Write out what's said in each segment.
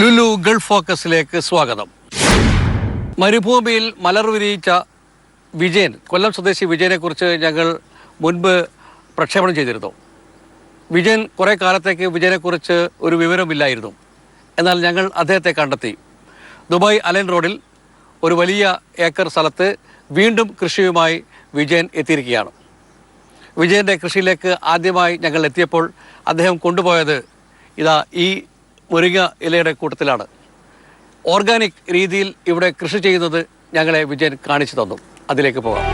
Lulu Gulf ഫോക്കസിലേക്ക് സ്വാഗതം. മരുഭൂമിയിൽ മലർ വിരിയിച്ച വിജയൻ, കൊല്ലം സ്വദേശി വിജയനെക്കുറിച്ച് ഞങ്ങൾ മുൻപ് പ്രക്ഷേപണം ചെയ്തിരുന്നു. വിജയൻ കുറേ കാലത്തേക്ക് വിജയനെക്കുറിച്ച് ഒരു വിവരമില്ലായിരുന്നു. എന്നാൽ ഞങ്ങൾ അദ്ദേഹത്തെ കണ്ടെത്തി. ദുബായ് അലൈൻ റോഡിൽ ഒരു വലിയ ഏക്കർ സ്ഥലത്ത് വീണ്ടും കൃഷിയുമായി വിജയൻ എത്തിയിരിക്കുകയാണ്. വിജയൻ്റെ കൃഷിയിലേക്ക് ആദ്യമായി ഞങ്ങൾ എത്തിയപ്പോൾ അദ്ദേഹം കൊണ്ടുപോയത് ഈ മുരിങ്ങ ഇലയുടെ കൂട്ടത്തിലാണ്. ഓർഗാനിക് രീതിയിൽ ഇവിടെ കൃഷി ചെയ്യുന്നത് ഞങ്ങളെ വിജയൻ കാണിച്ചു തന്നു. അതിലേക്ക് പോകാം.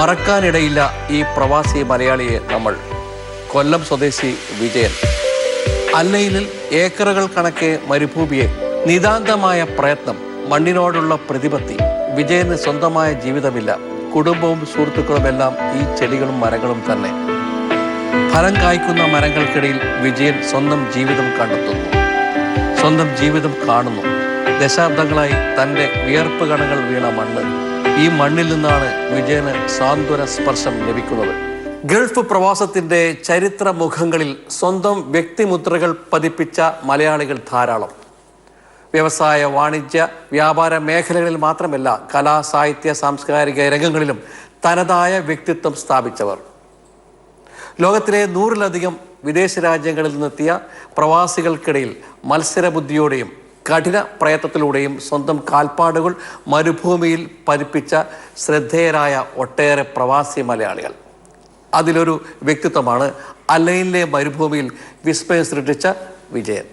മറക്കാനിടയില്ല ഈ പ്രവാസി മലയാളിയെ നമ്മൾ. കൊല്ലം സ്വദേശി വിജയൻ അല്ലൈനിൽ ഏക്കറുകൾ കണക്കെ മരുഭൂമിയെ നിതാന്തമായ പ്രയത്നം, മണ്ണിനോടുള്ള പ്രതിപത്തി. വിജയന് സ്വന്തമായ ജീവിതമില്ല. കുടുംബവും സുഹൃത്തുക്കളുമെല്ലാം ഈ ചെടികളും മരങ്ങളും തന്നെ. ഫലം കായ്ക്കുന്ന മരങ്ങൾക്കിടയിൽ വിജയൻ സ്വന്തം ജീവിതം കണ്ടെത്തുന്നു, സ്വന്തം ജീവിതം കാണുന്നു. ദശാബ്ദങ്ങളായി തൻ്റെ വിയർപ്പ് കണങ്ങൾ വീണ മണ്ണ്, ഈ മണ്ണിൽ നിന്നാണ് വിജയന് സാന്ത്വന സ്പർശം ലഭിക്കുന്നത്. ഗൾഫ് പ്രവാസത്തിൻ്റെ ചരിത്ര മുഖങ്ങളിൽ സ്വന്തം വ്യക്തിമുദ്രകൾ പതിപ്പിച്ച മലയാളികൾ ധാരാളം. വ്യവസായ, വാണിജ്യ, വ്യാപാര മേഖലകളിൽ മാത്രമല്ല, കലാ, സാഹിത്യ, സാംസ്കാരിക രംഗങ്ങളിലും തനതായ വ്യക്തിത്വം സ്ഥാപിച്ചവർ. ലോകത്തിലെ 100-ലധികം വിദേശ രാജ്യങ്ങളിൽ നിന്നെത്തിയ പ്രവാസികൾക്കിടയിൽ മത്സരബുദ്ധിയോടെയും കഠിന പ്രയത്നത്തിലൂടെയും സ്വന്തം കാൽപ്പാടുകൾ മരുഭൂമിയിൽ പതിപ്പിച്ച ശ്രദ്ധേയരായ ഒട്ടേറെ പ്രവാസി മലയാളികൾ. അതിലൊരു വ്യക്തിത്വമാണ് അലൈനിലെ മരുഭൂമിയിൽ വിസ്മയം സൃഷ്ടിച്ച വിജയൻ.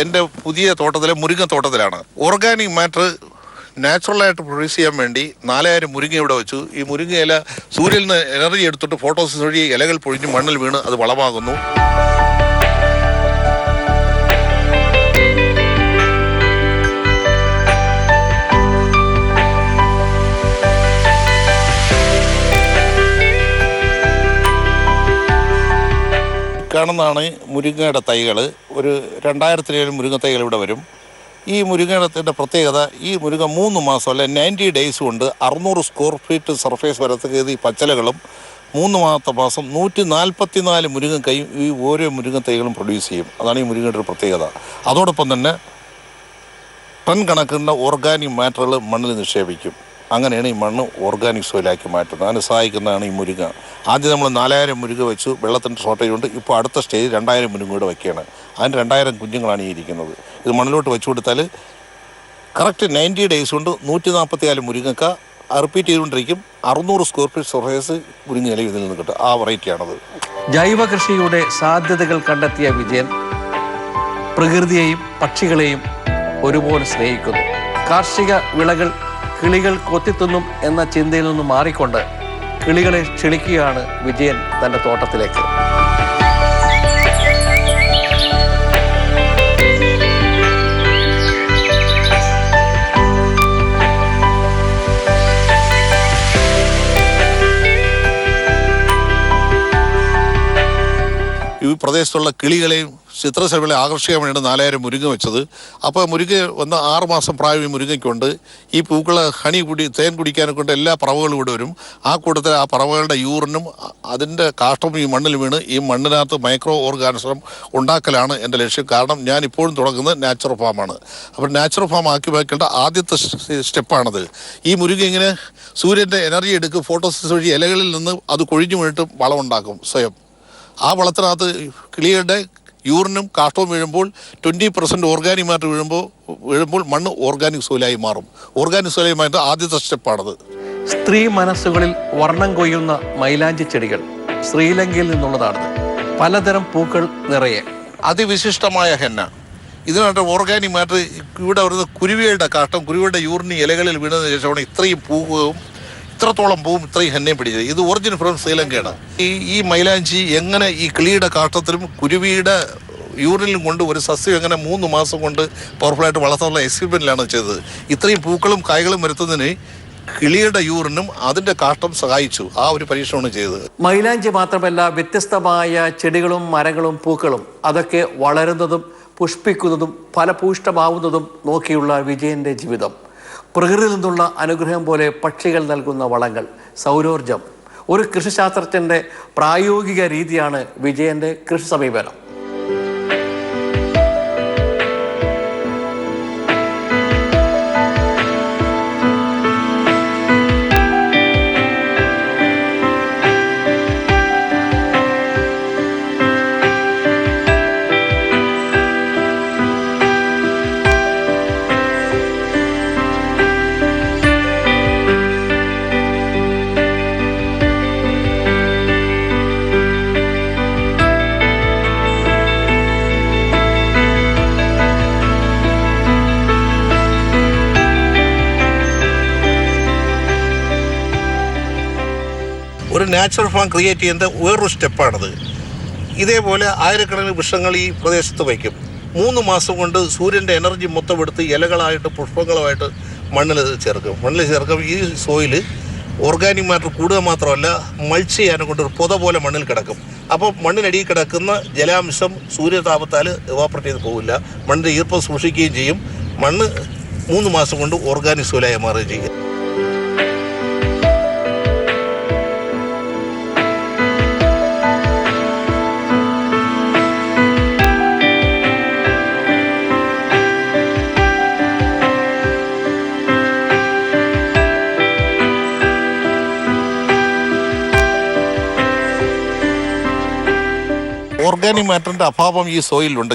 എൻ്റെ പുതിയ തോട്ടത്തിലെ മുരിങ്ങത്തോട്ടത്തിലാണ്. ഓർഗാനിക് മാറ്റർ നാച്ചുറലായിട്ട് പ്രൊഡ്യൂസ് ചെയ്യാൻ വേണ്ടി 4000 മുരിങ്ങ ഇവിടെ വെച്ചു. ഈ മുരിങ്ങ ഇല സൂര്യനിൽ നിന്ന് എനർജി എടുത്തിട്ട് ഫോട്ടോസിസ് വഴി ഇലകൾ പൊഴിഞ്ഞ് മണ്ണിൽ വീണ് അത് വളമാകുന്നു. കാണുന്നതാണ് മുരിങ്ങയുടെ തൈകൾ. ഒരു 2000 മുരിങ്ങ തൈകൾ ഇവിടെ വരും. ഈ മുരിങ്ങയുടെ പ്രത്യേകത, ഈ മുരിങ്ങ 3 മാസം അല്ലെ 90 ഡേയ്സ് കൊണ്ട് 600 സ്ക്വയർ ഫീറ്റ് സർഫേസ് വരത്തക്കത് ഈ പച്ചലകളും 3 മാസം 144 മുരിങ്ങക്കൈയും ഈ ഓരോ മുരിങ്ങ തൈകളും പ്രൊഡ്യൂസ് ചെയ്യും. അതാണ് ഈ മുരിങ്ങയുടെ ഒരു പ്രത്യേകത. അതോടൊപ്പം തന്നെ ടൺ കണക്കിനുള്ള ഓർഗാനിക് മാറ്ററുകൾ മണ്ണിൽ നിക്ഷേപിക്കും. അങ്ങനെയാണ് ഈ മണ്ണ് ഓർഗാനിക് സോയിലാക്കി മാറ്റുന്നത്. അതിന് സഹായിക്കുന്നതാണ് ഈ മുരിങ്ങ. ആദ്യം നമ്മൾ 4000 മുരിങ്ങ വെച്ചു, വെള്ളത്തിൻ്റെ ഷോർട്ടേജ് ഉണ്ട്. ഇപ്പോൾ അടുത്ത സ്റ്റേജ് 2000 മുരിങ്ങ കൂടെ വയ്ക്കുകയാണ്. അതിന് 2000 കുഞ്ഞുങ്ങളാണ് ഈ ഇരിക്കുന്നത്. ഇത് മണ്ണിലോട്ട് വെച്ചു കൊടുത്താൽ കറക്റ്റ് 90 ഡേയ്സ് കൊണ്ട് 144 മുരിങ്ങക്ക റിപ്പീറ്റ് ചെയ്തുകൊണ്ടിരിക്കും. 600 സ്ക്വയർ ഫീറ്റ് സർഫേസ് മുരിങ്ങ ഇല ഇതിൽ നിന്ന് കിട്ടും. ആ വെറൈറ്റിയാണത്. ജൈവ കൃഷിയുടെ സാധ്യതകൾ കണ്ടെത്തിയ വിജയൻ പ്രകൃതിയെയും പക്ഷികളെയും ഒരുപോലെ സ്നേഹിക്കുന്നു. കാർഷിക വിളകൾ കിളികൾ കൊത്തിത്തിന്നും എന്ന ചിന്തയിൽ നിന്ന് മാറിക്കൊണ്ട് കിളികളെ ക്ഷണിക്കുകയാണ് വിജയൻ തൻ്റെ തോട്ടത്തിലേക്ക്. ഈ പ്രദേശത്തുള്ള കിളികളെയും ചിത്രശലഭങ്ങളെ ആകർഷിക്കാൻ വേണ്ടിയാണ് 4000 മുരിങ്ങ വെച്ചത്. അപ്പോൾ മുരിങ്ങ വന്ന് 6 മാസം പ്രായം ഈ മുരിങ്ങയ്ക്കുണ്ട്. ഈ പൂക്കളെ തേൻ കുടിക്കാനെ കൊണ്ട് എല്ലാ പറവകളും ഇവിടെ വരും. ആ കൂട്ടത്തിൽ ആ പറവകളുടെ യൂറിനും അതിൻ്റെ കാഷ്ടവും ഈ മണ്ണിൽ വീണ് ഈ മണ്ണിനകത്ത് മൈക്രോ ഓർഗാനിസം ഉണ്ടാക്കലാണ് എൻ്റെ ലക്ഷ്യം. കാരണം ഞാൻ ഇപ്പോഴും തുടങ്ങുന്നത് നാച്ചുറൽ ഫാമാണ്. അപ്പോൾ നാച്ചുറൽ ഫാം ആക്കി വയ്ക്കേണ്ട ആദ്യത്തെ സ്റ്റെപ്പാണത്. ഈ മുരിങ്ങ ഇങ്ങനെ സൂര്യൻ്റെ എനർജി എടുക്കും, ഫോട്ടോസിസ് വഴി ഇലകളിൽ നിന്ന് അത് കൊഴിഞ്ഞു വീണിട്ട് വളമുണ്ടാക്കും സ്വയം. ആ വളത്തിനകത്ത് കിളികളുടെ യൂറിനും കാഷ്ടവും വീഴുമ്പോൾ 20% ഓർഗാനിക് മാറ്റർ വീഴുമ്പോൾ മണ്ണ് ഓർഗാനിക് സോയിലായി മാറും. ഓർഗാനിക് സോയിലായി മാറ്റ ആദ്യത്തെ സ്റ്റെപ്പാണത്. സ്ത്രീ മനസ്സുകളിൽ വർണ്ണം കൊയ്യുന്ന മൈലാഞ്ചി ചെടികൾ ശ്രീലങ്കയിൽ നിന്നുള്ളതാണ്. പലതരം പൂക്കൾ നിറയെ. അതിവിശിഷ്ടമായ ഹെന്ന. ഇതിനായിട്ട് ഓർഗാനിക് മാറ്റർ ഇവിടെ വരുന്ന കുരുവികളുടെ കാഷ്ടം, കുരുവിയുടെ യൂറിന് ഇലകളിൽ വീണതിന് ശേഷമാണ് ഇത്രയും പൂവും ഇത്രത്തോളം പൂവും ഇത്രയും ഹെന്നയും പിടിച്ചത്. ഇത് ഒറിജിൻ ഫ്രം ശ്രീലങ്കയാണ്. ഈ മൈലാഞ്ചി എങ്ങനെ ഈ കിളിയുടെ കാഷ്ടത്തിലും കുരുവിയുടെ യൂറിനിലും കൊണ്ട് ഒരു സസ്യം എങ്ങനെ 3 മാസം കൊണ്ട് പവർഫുള്ളായിട്ട് വളർത്താനുള്ള എക്സ്പെരിമെൻറ്റിലാണ് ചെയ്തത്. ഇത്രയും പൂക്കളും കായ്കളും വരുത്തുന്നതിന് കിളിയുടെ യൂറിനും അതിൻ്റെ കാഷ്ടം സഹായിച്ചു. ആ ഒരു പരീക്ഷണമാണ് ചെയ്തത്. മൈലാഞ്ചി മാത്രമല്ല, വ്യത്യസ്തമായ ചെടികളും മരങ്ങളും പൂക്കളും അതൊക്കെ വളരുന്നതും പുഷ്പിക്കുന്നതും ഫലപുഷ്ടമാവുന്നതും നോക്കിയുള്ള വിജയൻ്റെ ജീവിതം. പ്രകൃതിയിൽ നിന്നുള്ള അനുഗ്രഹം പോലെ പക്ഷികൾ നൽകുന്ന വളങ്ങൾ, സൗരോർജം. ഒരു കൃഷിശാസ്ത്രജ്ഞൻ്റെ പ്രായോഗിക രീതിയാണ് വിജയൻ്റെ കൃഷി സമീപനം. ഒരു നാച്ചുറൽ ഫാം ക്രിയേറ്റ് ചെയ്യുന്ന വേറൊരു സ്റ്റെപ്പാണത്. ഇതേപോലെ ആയിരക്കണക്കിന് വൃക്ഷങ്ങൾ ഈ പ്രദേശത്ത് വയ്ക്കും. 3 മാസം കൊണ്ട് സൂര്യൻ്റെ എനർജി മൊത്തം എടുത്ത് ഇലകളായിട്ട് പുഷ്പങ്ങളുമായിട്ട് മണ്ണിൽ ചേർക്കും. ഈ സോയിൽ ഓർഗാനിക് മാറ്റർ കൂടുക മാത്രമല്ല, മൾച്ച് ചെയ്യാനെ കൊണ്ട് ഒരു പുത പോലെ മണ്ണിൽ കിടക്കും. അപ്പോൾ മണ്ണിനടിയിൽ കിടക്കുന്ന ജലാംശം സൂര്യതാപത്താൽ എവാപ്പറേറ്റ് ചെയ്ത് പോകില്ല. മണ്ണിൻ്റെ ഈർപ്പം സൂക്ഷിക്കുകയും ചെയ്യും. മണ്ണ് 3 മാസം കൊണ്ട് ഓർഗാനിക് സോയിലായി മാറുകയും ചെയ്യും. ഓർഗാനിക് മാറ്ററിൻ്റെ അഭാവം ഈ സോയിലുണ്ട്.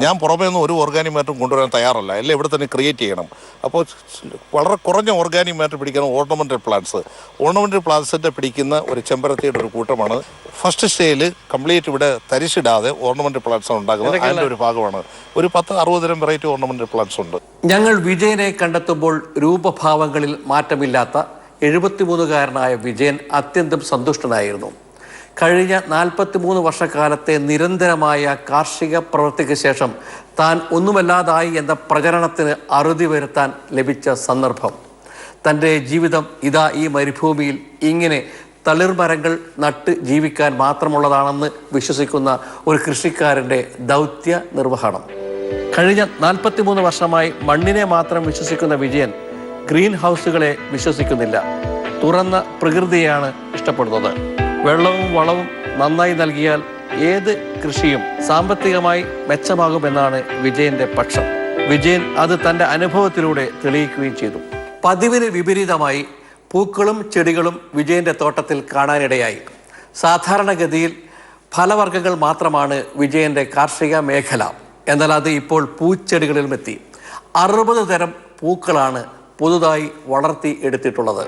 ഞാൻ പുറമേ നിന്ന് ഒരു ഓർഗാനിക് മാറ്ററും കൊണ്ടുവരാൻ തയ്യാറല്ല. എല്ലാം ഇവിടെ തന്നെ ക്രിയേറ്റ് ചെയ്യണം. അപ്പോൾ വളരെ കുറഞ്ഞ ഓർഗാനിക് മാറ്റർ പിടിക്കുന്ന ഓർണമെൻ്റൽ പ്ലാന്റ്സിൻ്റെ പിടിക്കുന്ന ഒരു ചെമ്പരത്തിയുടെ ഒരു കൂട്ടമാണ്. ഫസ്റ്റ് സ്റ്റേയിൽ കംപ്ലീറ്റ് ഇവിടെ തരിശിടാതെ ഓർണമെൻ്റൽ പ്ലാന്റ്സാണ് ഉണ്ടാക്കുന്നത്. അതിൻ്റെ ഒരു ഭാഗമാണ്. ഒരു 10-60 തരം വെറൈറ്റി ഓർണമെൻ്റൽ പ്ലാന്റ്സ് ഉണ്ട്. ഞങ്ങൾ വിജയനെ കണ്ടെത്തുമ്പോൾ രൂപഭാവങ്ങളിൽ മാറ്റമില്ലാത്ത 73കാരനായ വിജയൻ അത്യന്തം സന്തുഷ്ടനായിരുന്നു. കഴിഞ്ഞ 43 വർഷക്കാലത്തെ നിരന്തരമായ കാർഷിക പ്രവൃത്തിക്ക് ശേഷം താൻ ഒന്നുമല്ലാതായി എന്ന പ്രചരണത്തിന് അറുതി വരുത്താൻ ലഭിച്ച സന്ദർഭം. തൻ്റെ ജീവിതം ഇതാ ഈ മരുഭൂമിയിൽ ഇങ്ങനെ തളിർമരങ്ങൾ നട്ട് ജീവിക്കാൻ മാത്രമുള്ളതാണെന്ന് വിശ്വസിക്കുന്ന ഒരു കൃഷിക്കാരൻ്റെ ദൗത്യ നിർവഹണം. കഴിഞ്ഞ 43 വർഷമായി മണ്ണിനെ മാത്രം വിശ്വസിക്കുന്ന വിജയൻ ഗ്രീൻ ഹൗസുകളെ വിശ്വസിക്കുന്നില്ല. തുറന്ന പ്രകൃതിയെയാണ് ഇഷ്ടപ്പെടുന്നത്. വെള്ളവും വളവും നന്നായി നൽകിയാൽ ഏത് കൃഷിയും സാമ്പത്തികമായി മെച്ചമാകുമെന്നാണ് വിജയന്റെ പക്ഷം. വിജയൻ അത് തൻ്റെ അനുഭവത്തിലൂടെ തെളിയിക്കുകയും ചെയ്തു. പതിവിന് വിപരീതമായി പൂക്കളും ചെടികളും വിജയന്റെ തോട്ടത്തിൽ കാണാനിടയായി. സാധാരണഗതിയിൽ ഫലവർഗ്ഗങ്ങൾ മാത്രമാണ് വിജയന്റെ കാർഷിക മേഖല. എന്നാൽ അത് ഇപ്പോൾ പൂച്ചെടികളിലും എത്തി. 60 തരം പൂക്കളാണ് പുതുതായി വളർത്തി എടുത്തിട്ടുള്ളത്.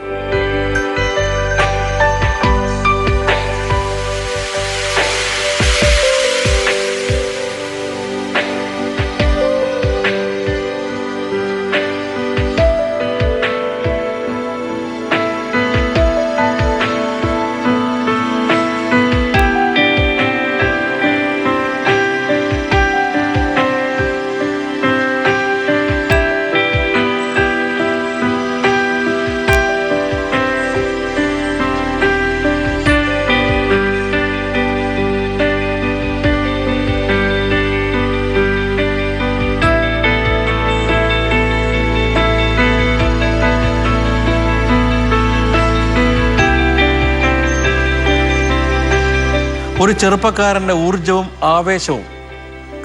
ഒരു ചെറുപ്പക്കാരൻ്റെ ഊർജവും ആവേശവും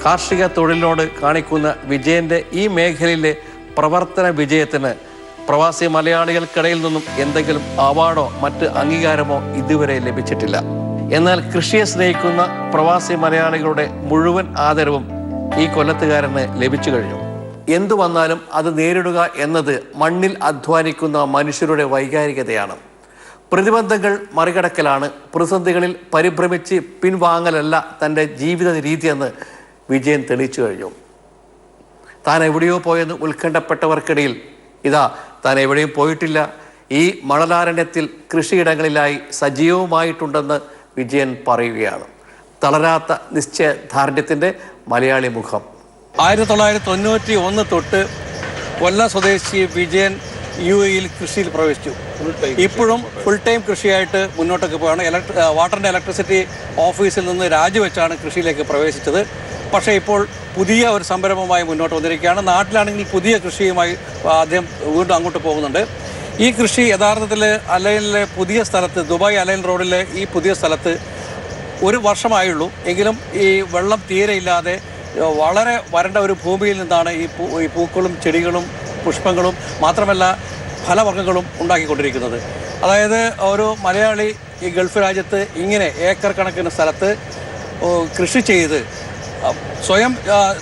കാർഷിക തൊഴിലിനോട് കാണിക്കുന്ന വിജയൻ്റെ ഈ മേഖലയിലെ പ്രവർത്തന വിജയത്തിന് പ്രവാസി മലയാളികൾക്കിടയിൽ നിന്നും എന്തെങ്കിലും അവാർഡോ മറ്റ് അംഗീകാരമോ ഇതുവരെ ലഭിച്ചിട്ടില്ല. എന്നാൽ കൃഷിയെ സ്നേഹിക്കുന്ന പ്രവാസി മലയാളികളുടെ മുഴുവൻ ആദരവും ഈ കൊല്ലത്തുകാരന് ലഭിച്ചു കഴിഞ്ഞു. എന്തു വന്നാലും അത് നേരിടുക എന്നത് മണ്ണിൽ അധ്വാനിക്കുന്ന മനുഷ്യരുടെ വൈകാരികതയാണ്. പ്രതിബന്ധങ്ങൾ മറികടക്കലാണ്, പ്രതിസന്ധികളിൽ പരിഭ്രമിച്ച് പിൻവാങ്ങലല്ല തൻ്റെ ജീവിത രീതിയെന്ന് വിജയൻ തെളിയിച്ചു കഴിഞ്ഞു. താൻ എവിടെയോ പോയെന്ന് ഉത്കണ്ഠപ്പെട്ടവർക്കിടയിൽ ഇതാ താൻ എവിടെയും പോയിട്ടില്ല, ഈ മണലാരണ്യത്തിൽ കൃഷിയിടങ്ങളിലായി സജീവമായിട്ടുണ്ടെന്ന് വിജയൻ പറയുകയാണ്. തളരാത്ത നിശ്ചയദാർഢ്യത്തിൻ്റെ മലയാളി മുഖം. 1991 തൊട്ട് കൊല്ലം സ്വദേശി വിജയൻ UAE കൃഷിയിൽ പ്രവേശിച്ചു. ഇപ്പോഴും ഫുൾ ടൈം കൃഷിയായിട്ട് മുന്നോട്ടൊക്കെ പോവുകയാണ്. വാട്ടറിൻ്റെ ഇലക്ട്രിസിറ്റി ഓഫീസിൽ നിന്ന് രാജിവെച്ചാണ് കൃഷിയിലേക്ക് പ്രവേശിച്ചത്. പക്ഷേ ഇപ്പോൾ പുതിയ ഒരു സംരംഭമായി മുന്നോട്ട് വന്നിരിക്കുകയാണ്. നാട്ടിലാണെങ്കിൽ പുതിയ കൃഷിയുമായി അദ്ദേഹം വീണ്ടും അങ്ങോട്ട് പോകുന്നുണ്ട്. ഈ കൃഷി യഥാർത്ഥത്തിൽ അലൈനിലെ പുതിയ സ്ഥലത്ത്, ദുബായ് അലൈൻ റോഡിലെ ഈ പുതിയ സ്ഥലത്ത് 1 വർഷമായുള്ളൂ. എങ്കിലും ഈ വെള്ളം തീരെ ഇല്ലാതെ വളരെ വരണ്ട ഒരു ഭൂമിയിൽ നിന്നാണ് ഈ പൂക്കളും ചെടികളും പുഷ്പങ്ങളും മാത്രമല്ല ഫലവർഗ്ഗങ്ങളും ഉണ്ടാക്കിക്കൊണ്ടിരിക്കുന്നത്. അതായത് ഒരു മലയാളി ഈ ഗൾഫ് രാജ്യത്ത് ഇങ്ങനെ ഏക്കർ കണക്കിന് സ്ഥലത്ത് കൃഷി ചെയ്ത് സ്വയം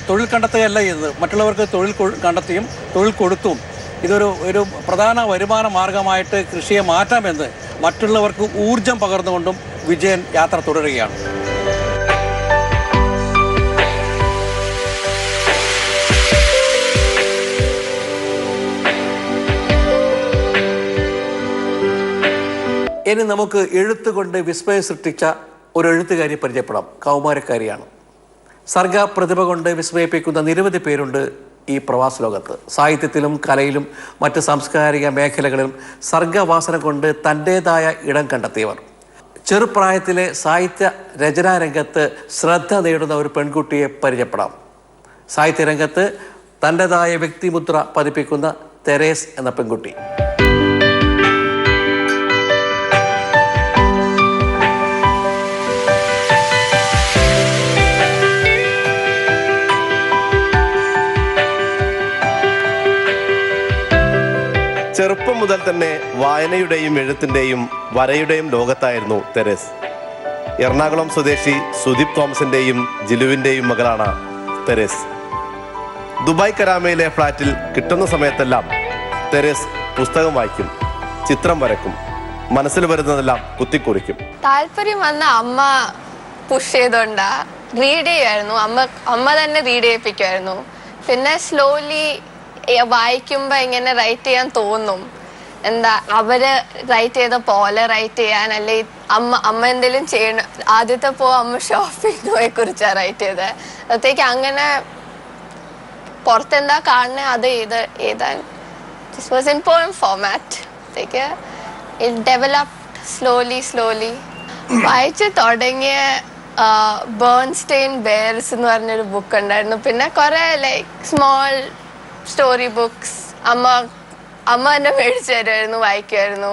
തൊഴിൽ കണ്ടെത്തുകയല്ല ചെയ്തത്, മറ്റുള്ളവർക്ക് തൊഴിൽ കണ്ടെത്തിയും തൊഴിൽ കൊടുത്തും ഒരു പ്രധാന വരുമാന മാർഗമായിട്ട് കൃഷിയെ മാറ്റാമെന്ന് മറ്റുള്ളവർക്ക് ഊർജം പകർന്നുകൊണ്ടും വിജയൻ യാത്ര തുടരുകയാണ്. ഇനി നമുക്ക് എഴുത്തുകൊണ്ട് വിസ്മയം സൃഷ്ടിച്ച ഒരു എഴുത്തുകാരിയെ പരിചയപ്പെടാം. കൗമാരക്കാരിയാണ്. സർഗ പ്രതിഭ കൊണ്ട് വിസ്മയിപ്പിക്കുന്ന നിരവധി പേരുണ്ട് ഈ പ്രവാസ ലോകത്ത്. സാഹിത്യത്തിലും കലയിലും മറ്റ് സാംസ്കാരിക മേഖലകളിലും സർഗവാസന കൊണ്ട് തൻ്റേതായ ഇടം കണ്ടെത്തിയവർ. ചെറുപ്രായത്തിലെ സാഹിത്യ രചനാരംഗത്ത് ശ്രദ്ധ നേടുന്ന ഒരു പെൺകുട്ടിയെ പരിചയപ്പെടാം. സാഹിത്യരംഗത്ത് തൻ്റേതായ വ്യക്തിമുദ്ര പതിപ്പിക്കുന്ന തെരേസ് എന്ന പെൺകുട്ടി. ചെറുപ്പം മുതൽ തന്നെ വായനയുടെയും എഴുത്തിൻ്റെയും വരയുടെയും ലോകത്തായിരുന്നു തെരേസ്. എറണാകുളം സ്വദേശി സുദീപ് തോമസിൻ്റെയും ജിലുവിൻ്റെയും മകളാണ് തെരേസ്. ദുബായ് കരാമയിലെ ഫ്ലാറ്റിൽ കിട്ടുന്ന സമയത്തെല്ലാം തെരേസ് പുസ്തകം വായിക്കും, ചിത്രം വരക്കും, മനസ്സിൽ വരുന്നതെല്ലാം കുത്തിക്കുറിക്കും. താല്പര്യം വന്ന അമ്മ പുഷ് ചെയ്തോണ്ടാ റീഡ് ചെയ്യുമായിരുന്നു. അമ്മ തന്നെ റീഡ് ചെയ്യിപ്പിക്കുമായിരുന്നു. പിന്നെ സ്ലോലി വായിക്കുമ്പോ ഇങ്ങനെ റൈറ്റ് ചെയ്യാൻ തോന്നും. എന്താ അവര് റൈറ്റ് ചെയ്ത പോലെ റൈറ്റ് ചെയ്യാൻ, അല്ലെ അമ്മ എന്തെങ്കിലും ചെയ്യണം. ആദ്യത്തെ അമ്മ ഷോപ്പിങ്ങിനെ കുറിച്ചാണ് റൈറ്റ് ചെയ്തത്. അപ്പോഴത്തേക്ക് അങ്ങനെ പുറത്തെന്താ കാണുന്നത് അത് എഴുതാൻ ദിസ് വാസ് ഇമ്പോർട്ടൻറ്റ് ഫോർമാറ്റ്. അപ്പോഴത്തേക്ക് ഇറ്റ് ഡെവലപ്ഡ് സ്ലോലി. വായിച്ച് തുടങ്ങിയ ബേൺസ്റ്റൈൻ ബെയർസ് എന്ന് പറഞ്ഞൊരു ബുക്ക് ഉണ്ടായിരുന്നു. പിന്നെ കുറെ സ്മോൾ സ്റ്റോറി ബുക്സ് അമ്മ തന്നെ മേടിച്ചു തരുമായിരുന്നു, വായിക്കുമായിരുന്നു.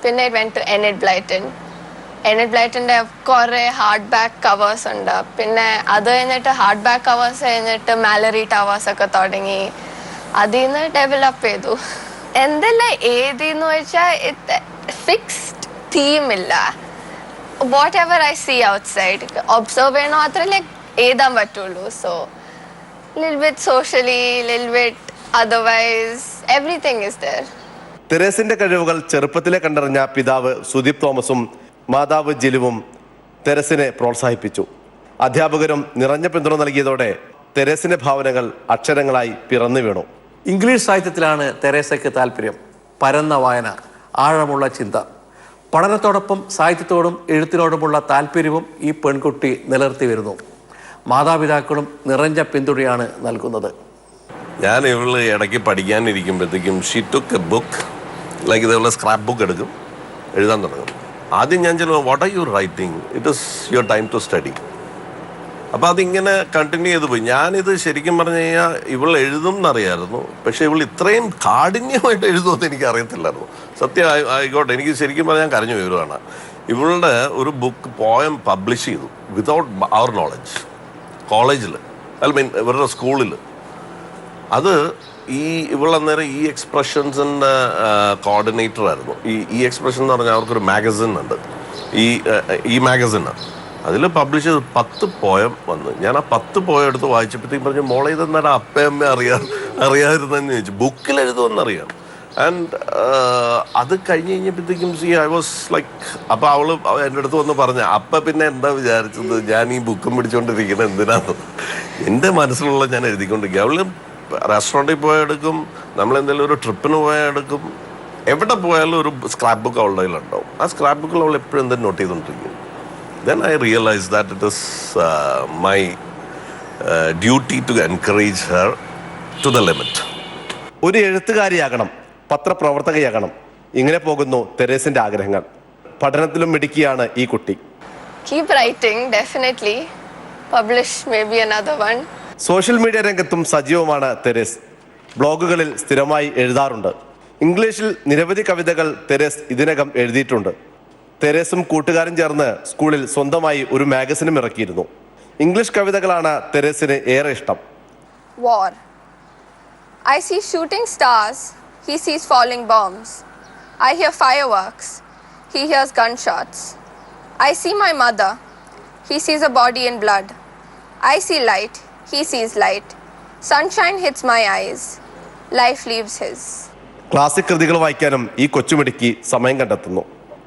പിന്നെ വെന്റ് ടു എനറ്റ് ബ്ലൈറ്റൻ്റെ കുറെ ഹാർഡ് ബാക്ക് കവേഴ്സ് ഉണ്ട്. പിന്നെ അത് കഴിഞ്ഞിട്ട് ഹാർഡ് ബാക്ക് കവേഴ്സ് കഴിഞ്ഞിട്ട് മാലറി ടവേഴ്സ് ഒക്കെ തുടങ്ങി. അതിൽ നിന്ന് ഡെവലപ്പ് ചെയ്തു. എന്തെല്ലാം എഴുതിന്ന് വെച്ചാൽ ഫിക്സ്ഡ് തീം ഇല്ല. Whatever I see outside observe ചെയ്യണോ അത്രല്ലേ എഴുതാൻ പറ്റുള്ളൂ. So little bit socially, little bit otherwise, everything is there. തെരേസിന്റെ കഴിവുകൾ ചെറുപ്പത്തിലെ കണ്ടറിഞ്ഞ പിതാവ് സുദീപ് തോമസും മാതാവ് ജിലുവും തെരേസിനെ പ്രോത്സാഹിപ്പിച്ചു. അധ്യാപകരും നിറഞ്ഞ പിന്തുണ നൽകിയതോടെ തെരേസിന്റെ ഭാവനകൾ അക്ഷരങ്ങളായി പിറന്നു വീണു. ഇംഗ്ലീഷ് സാഹിത്യത്തിലാണ് തെരേസയ്ക്ക് താല്പര്യം. പരന്ന വായന, ആഴമുള്ള ചിന്ത. പഠനത്തോടൊപ്പം സാഹിത്യത്തോടും എഴുത്തിനോടുമുള്ള താല്പര്യവും ഈ പെൺകുട്ടി നിലനിർത്തി വരുന്നു. മാതാപിതാക്കളും നിറഞ്ഞ പിന്തുണയാണ് നൽകുന്നത്. ഞാൻ ഇവള് ഇടയ്ക്ക് പഠിക്കാനിരിക്കുമ്പോഴത്തേക്കും she took a book like ഇതേപോലെ സ്ക്രാപ്പ് ബുക്ക് എടുക്കും, എഴുതാൻ തുടങ്ങും. ആദ്യം ഞാൻ ചില what are you writing, it is your time to study. അപ്പോൾ അതിങ്ങനെ കണ്ടിന്യൂ ചെയ്ത് പോയി. ഞാനിത് ശരിക്കും പറഞ്ഞു കഴിഞ്ഞാൽ ഇവൾ എഴുതും എന്നറിയായിരുന്നു, പക്ഷേ ഇവൾ ഇത്രയും കാഠിന്യമായിട്ട് എഴുതുമെന്ന് എനിക്ക് അറിയത്തില്ലായിരുന്നു. സത്യം ആയിക്കോട്ടെ, എനിക്ക് ശരിക്കും പറഞ്ഞാൽ കരഞ്ഞു വരുവാണ്. ഇവളുടെ ഒരു ബുക്ക് പോയം പബ്ലിഷ് ചെയ്തു വിതൗട്ട് അവർ നോളജ് കോളേജിൽ, ഐ മീൻ ഇവരുടെ സ്കൂളിൽ. അത് ഇവളന്നേരം ഈ എക്സ്പ്രഷൻസിൻ്റെ കോർഡിനേറ്റർ ആയിരുന്നു. ഈ എക്സ്പ്രഷൻ എന്ന് പറഞ്ഞാൽ അവർക്കൊരു മാഗസിൻ ഉണ്ട്, ഈ മാഗസിന്. അതിൽ പബ്ലിഷ് ചെയ്ത് 10 പോയം വന്നു. ഞാൻ ആ 10 പോയം എടുത്ത് വായിച്ചപ്പോഴത്തേക്കും പറഞ്ഞു, മോളെ ഇതെന്നാണ് അപ്പയമ്മ അറിയാതിരുന്നെന്ന് ചോദിച്ചു. ബുക്കിൽ എഴുതുമെന്നറിയാം. ആൻഡ് അത് കഴിഞ്ഞപ്പോഴത്തേക്കും ഐ വാസ് ലൈക്ക്, അപ്പോൾ അവൾ എൻ്റെ അടുത്ത് വന്ന് പറഞ്ഞ, അപ്പം പിന്നെ എന്താ വിചാരിച്ചത് ഞാൻ ഈ ബുക്കും പിടിച്ചുകൊണ്ടിരിക്കുന്നത് എന്തിനാണ്? എൻ്റെ മനസ്സിലുള്ള ഞാൻ എഴുതിക്കൊണ്ടിരിക്കുക. അവൾ റെസ്റ്റോറൻറ്റിൽ പോയാൽ എടുക്കും, നമ്മളെന്തെങ്കിലും ഒരു ട്രിപ്പിന് പോയാൽ എടുക്കും, എവിടെ പോയാലും ഒരു സ്ക്രാപ്പ് ബുക്ക് അവളുടെ കയ്യിലുണ്ടാവും. ആ സ്ക്രാപ്പ് ബുക്കിൽ അവൾ എപ്പോഴും എന്തെങ്കിലും നോട്ട് ചെയ്തുകൊണ്ടിരിക്കും. Then I realized that it is my duty to encourage her to the limit. ഒരു എഴുത്തുകാരിയാകണം, പത്രപ്രവർത്തകയാകണം, ഇങ്ങനെ പോകുന്നു തെരേസിന്റെ ആഗ്രഹങ്ങൾ. പഠനത്തിലും മിടുക്കിയാണ് ഈ കുട്ടി. Keep writing, definitely. Publish maybe another one. Social media രംഗത്തും സജീവമാണ് തെരേസ്. ബ്ലോഗുകളിൽ സ്ഥിരമായി എഴുതാറുണ്ട്. ഇംഗ്ലീഷിൽ നിരവധി കവിതകൾ തെരേസ് ഇതിനകം എഴുതിയിട്ടുണ്ട്. തെരേസും കൂട്ടുകാരും ചേർന്ന് സ്കൂളിൽ സ്വന്തമായി ഒരു മാഗസിനും ഇറക്കിയിരുന്നു. ഇംഗ്ലീഷ് കവിതകളാണ് തെരേസിന് ഏറെ ഇഷ്ടം. War. I see shooting stars, he sees falling bombs. I hear fireworks, he hears gunshots. I see my mother, he sees a body in blood. I see light, he sees light. Sunshine hits my eyes, life leaves his. Classic കൃതികൾ വായിക്കാനും ഈ കൊച്ചുമിടുക്കി സമയം കണ്ടെത്തുന്നു.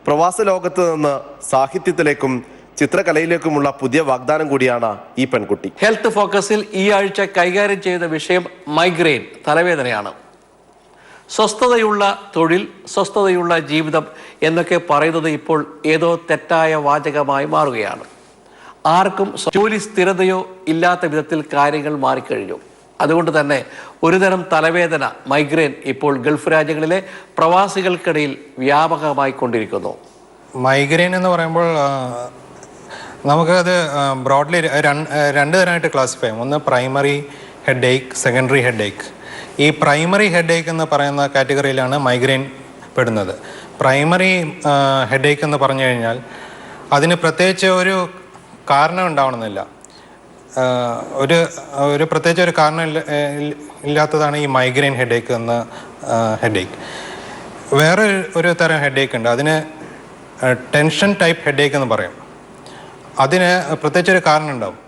പ്രവാസ ലോകത്ത് നിന്ന് സാഹിത്യത്തിലേക്കും ചിത്രകലയിലേക്കുമുള്ള പുതിയ വാഗ്ദാനം കൂടിയാണ് ഈ പെൺകുട്ടി. ഹെൽത്ത് ഫോക്കസിൽ ഈ ആഴ്ച കൈകാര്യം ചെയ്ത വിഷയം മൈഗ്രെയിൻ, തലവേദനയാണ്. സ്വസ്ഥതയുള്ള തൊഴിൽ, സ്വസ്ഥതയുള്ള ജീവിതം എന്നൊക്കെ പറയുന്നത് ഇപ്പോൾ ഏതോ തെറ്റായ വാചകമായി മാറുകയാണ്. ആർക്കും ജോലി സ്ഥിരതയോ ഇല്ലാത്ത വിധത്തിൽ കാര്യങ്ങൾ മാറിക്കഴിഞ്ഞു. അതുകൊണ്ട് തന്നെ ഒരുതരം തലവേദന, മൈഗ്രെയിൻ ഇപ്പോൾ ഗൾഫ് രാജ്യങ്ങളിലെ പ്രവാസികൾക്കിടയിൽ വ്യാപകമായി കൊണ്ടിരിക്കുന്നു. മൈഗ്രെയിൻ എന്ന് പറയുമ്പോൾ നമുക്കത് ബ്രോഡ്ലി രണ്ട് തരമായിട്ട് ക്ലാസിഫൈ ചെയ്യാം. ഒന്ന് പ്രൈമറി ഹെഡ് ഏക്ക്, സെക്കൻഡറി ഹെഡ് ഏക്ക്. ഈ പ്രൈമറി ഹെഡ് ഏക്ക് എന്ന് പറയുന്ന കാറ്റഗറിയിലാണ് മൈഗ്രെയിൻ പെടുന്നത്. പ്രൈമറി ഹെഡ് ഏക്ക് എന്ന് പറഞ്ഞു കഴിഞ്ഞാൽ അതിന് പ്രത്യേകിച്ച് ഒരു കാരണം ഉണ്ടാവണമെന്നില്ല. ഒരു പ്രത്യേകിച്ച് ഒരു കാരണം ഇല്ലാത്തതാണ് ഈ മൈഗ്രെയിൻ ഹെഡേക്ക് എന്ന ഹെഡേക്ക്. വേറെ ഒരു തരം ഹെഡേക്ക് ഉണ്ട്, അതിന് ടെൻഷൻ ടൈപ്പ് ഹെഡേക്ക് എന്ന് പറയും. അതിന് പ്രത്യേകിച്ചൊരു കാരണം ഉണ്ടാവും.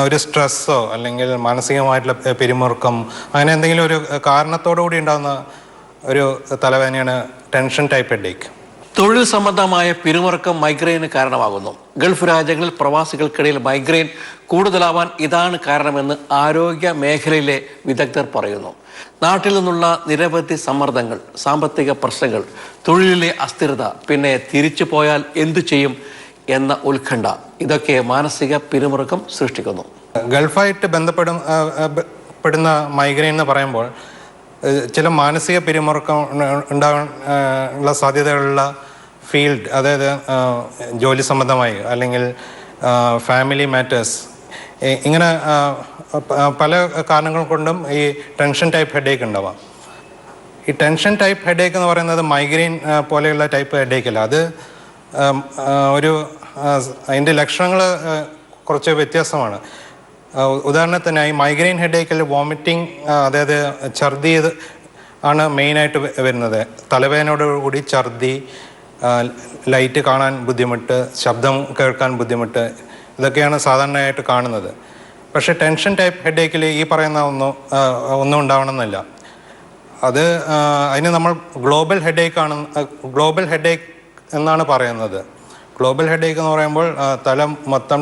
ഒരു സ്ട്രെസ്സോ അല്ലെങ്കിൽ മാനസികമായിട്ടുള്ള പിരിമുറുക്കം, അങ്ങനെ എന്തെങ്കിലും ഒരു കാരണത്തോടു കൂടി ഉണ്ടാകുന്ന ഒരു തലവേദനയാണ് ടെൻഷൻ ടൈപ്പ് ഹെഡേക്ക്. തൊഴിൽ സംബന്ധമായ പിരിമുറുക്കം മൈഗ്രെയിന് കാരണമാകുന്നു. ഗൾഫ് രാജ്യങ്ങളിൽ പ്രവാസികൾക്കിടയിൽ മൈഗ്രെയിൻ കൂടുതലാവാൻ ഇതാണ് കാരണമെന്ന് ആരോഗ്യ മേഖലയിലെ വിദഗ്ധർ പറയുന്നു. നാട്ടിൽ നിന്നുള്ള നിരവധി സമ്മർദ്ദങ്ങൾ, സാമ്പത്തിക പ്രശ്നങ്ങൾ, തൊഴിലിലെ അസ്ഥിരത, പിന്നെ തിരിച്ചു പോയാൽ എന്തു ചെയ്യും എന്ന ഉത്കണ്ഠ, ഇതൊക്കെ മാനസിക പിരിമുറുക്കം സൃഷ്ടിക്കുന്നു. ഗൾഫായിട്ട് ബന്ധപ്പെടുന്ന മൈഗ്രെയിൻ എന്ന് പറയുമ്പോൾ ചില മാനസിക പിരിമുറുക്കം ഉണ്ടാകാനുള്ള സാധ്യതകളുള്ള ഫീൽഡ്, അതായത് ജോലി സംബന്ധമായി അല്ലെങ്കിൽ ഫാമിലി മാറ്റേഴ്സ്, ഇങ്ങനെ പല കാരണങ്ങൾ കൊണ്ടും ഈ ടെൻഷൻ ടൈപ്പ് ഹെഡേക്ക് ഉണ്ടാവാം. ഈ ടെൻഷൻ ടൈപ്പ് ഹെഡേക്ക് എന്ന് പറയുന്നത് മൈഗ്രെയിൻ പോലെയുള്ള ടൈപ്പ് ഹെഡേക്ക് അല്ല. അത് അതിൻ്റെ ലക്ഷണങ്ങൾ കുറച്ച് വ്യത്യാസമാണ്. ഉദാഹരണത്തിനായി മൈഗ്രെയിൻ ഹെഡേക്കിൽ വോമിറ്റിംഗ്, അതായത് ഛർദി ആണ് മെയിനായിട്ട് വരുന്നത്. തലവേദനയോടുകൂടി ഛർദി, ലൈറ്റ് കാണാൻ ബുദ്ധിമുട്ട്, ശബ്ദം കേൾക്കാൻ ബുദ്ധിമുട്ട്, ഇതൊക്കെയാണ് സാധാരണയായിട്ട് കാണുന്നത്. പക്ഷേ ടെൻഷൻ ടൈപ്പ് ഹെഡേക്കിൽ ഈ പറയുന്ന ഒന്നും ഉണ്ടാവണമെന്നില്ല. അതിന് നമ്മൾ ഗ്ലോബൽ ഹെഡേക്ക് എന്നാണ് പറയുന്നത്. ഗ്ലോബൽ ഹെഡേക്ക് എന്ന് പറയുമ്പോൾ തല മൊത്തം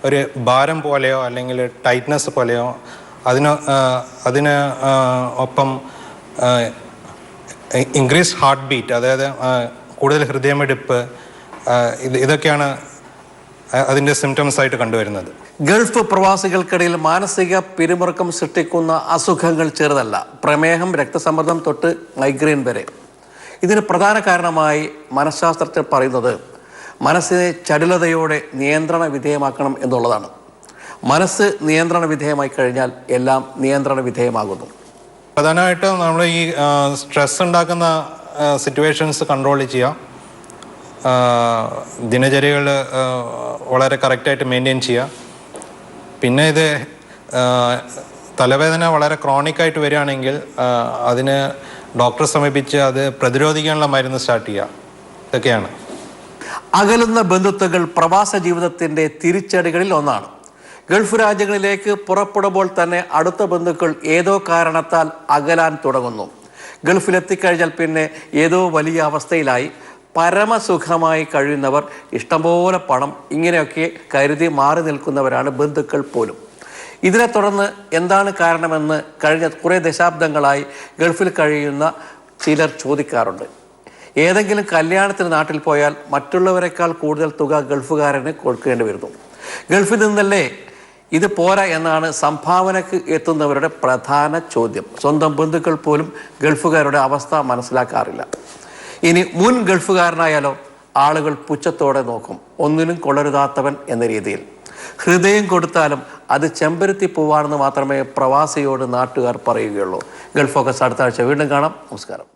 ഒരു ഭാരം പോലെയോ അല്ലെങ്കിൽ ടൈറ്റ്നസ് പോലെയോ, അതിന് ഒപ്പം ഇൻക്രീസ് ഹാർട്ട് ബീറ്റ്, അതായത് കൂടുതൽ ഹൃദയമിടിപ്പ്, ഇതൊക്കെയാണ് അതിൻ്റെ സിംറ്റംസ് ആയിട്ട് കണ്ടുവരുന്നത്. ഗൾഫ് പ്രവാസികൾക്കിടയിൽ മാനസിക പിരിമുറുക്കം സൃഷ്ടിക്കുന്ന അസുഖങ്ങൾ ചെറുതല്ല. പ്രമേഹം, രക്തസമ്മർദ്ദം തൊട്ട് മൈഗ്രെയിൻ വരെ. ഇതിന് പ്രധാന കാരണമായി മനഃശാസ്ത്രജ്ഞർ പറയുന്നത് മനസ്സിനെ ചടുലതയോടെ നിയന്ത്രണ വിധേയമാക്കണം എന്നുള്ളതാണ്. മനസ്സ് നിയന്ത്രണ വിധേയമായി കഴിഞ്ഞാൽ എല്ലാം നിയന്ത്രണ വിധേയമാകുന്നു. പ്രധാനമായിട്ടും നമ്മൾ ഈ സ്ട്രെസ് ഉണ്ടാക്കുന്ന സിറ്റുവേഷൻസ് കൺട്രോൾ ചെയ്യുക, ദിനചര്യകൾ വളരെ കറക്റ്റായിട്ട് മെയിൻറ്റെയിൻ ചെയ്യുക. പിന്നെ ഇത് തലവേദന വളരെ ക്രോണിക്കായിട്ട് വരികയാണെങ്കിൽ അതിന് ഡോക്ടറെ സമീപിച്ച് അത് പ്രതിരോധിക്കാനുള്ള മരുന്ന് സ്റ്റാർട്ട് ചെയ്യുക. ഇതൊക്കെയാണ്. അകലുന്ന ബന്ധുത്വങ്ങൾ പ്രവാസ ജീവിതത്തിൻ്റെ തിരിച്ചടികളിൽ ഒന്നാണ്. ഗൾഫ് രാജ്യങ്ങളിലേക്ക് പുറപ്പെടുമ്പോൾ തന്നെ അടുത്ത ബന്ധുക്കൾ ഏതോ കാരണത്താൽ അകലാൻ തുടങ്ങുന്നു. ഗൾഫിലെത്തിക്കഴിഞ്ഞാൽ പിന്നെ ഏതോ വലിയ അവസ്ഥയിലായി പരമസുഖമായി കഴിയുന്നവർ, ഇഷ്ടംപോലെ പണം, ഇങ്ങനെയൊക്കെ കരുതി മാറി നിൽക്കുന്നവരാണ് ബന്ധുക്കൾ പോലും. ഇതിനെ തുടർന്ന് എന്താണ് കാരണമെന്ന് കഴിഞ്ഞ കുറേ ദശാബ്ദങ്ങളായി ഗൾഫിൽ കഴിയുന്ന ചിലർ ചോദിക്കാറുണ്ട്. ഏതെങ്കിലും കല്യാണത്തിന് നാട്ടിൽ പോയാൽ മറ്റുള്ളവരെക്കാൾ കൂടുതൽ തുക ഗൾഫുകാരന് കൊടുക്കേണ്ടി വരുന്നു. ഗൾഫിൽ നിന്നല്ലേ ഇത് പോരാ എന്നാണ് സംഭാവനയ്ക്ക് എത്തുന്നവരുടെ പ്രധാന ചോദ്യം. സ്വന്തം ബന്ധുക്കൾ പോലും ഗൾഫുകാരുടെ അവസ്ഥ മനസ്സിലാക്കാറില്ല. ഇനി മുൻ ഗൾഫുകാരനായാലോ ആളുകൾ പുച്ഛത്തോടെ നോക്കും, ഒന്നിനും കൊള്ളരുതാത്തവൻ എന്ന രീതിയിൽ. ഹൃദയം കൊടുത്താലും അത് ചെമ്പരത്തി പൂവാണെന്ന് മാത്രമേ പ്രവാസിയോട് നാട്ടുകാർ പറയുകയുള്ളൂ. ഗൾഫ് ഫോക്കസ് അടുത്ത ആഴ്ച വീണ്ടും കാണാം. നമസ്കാരം.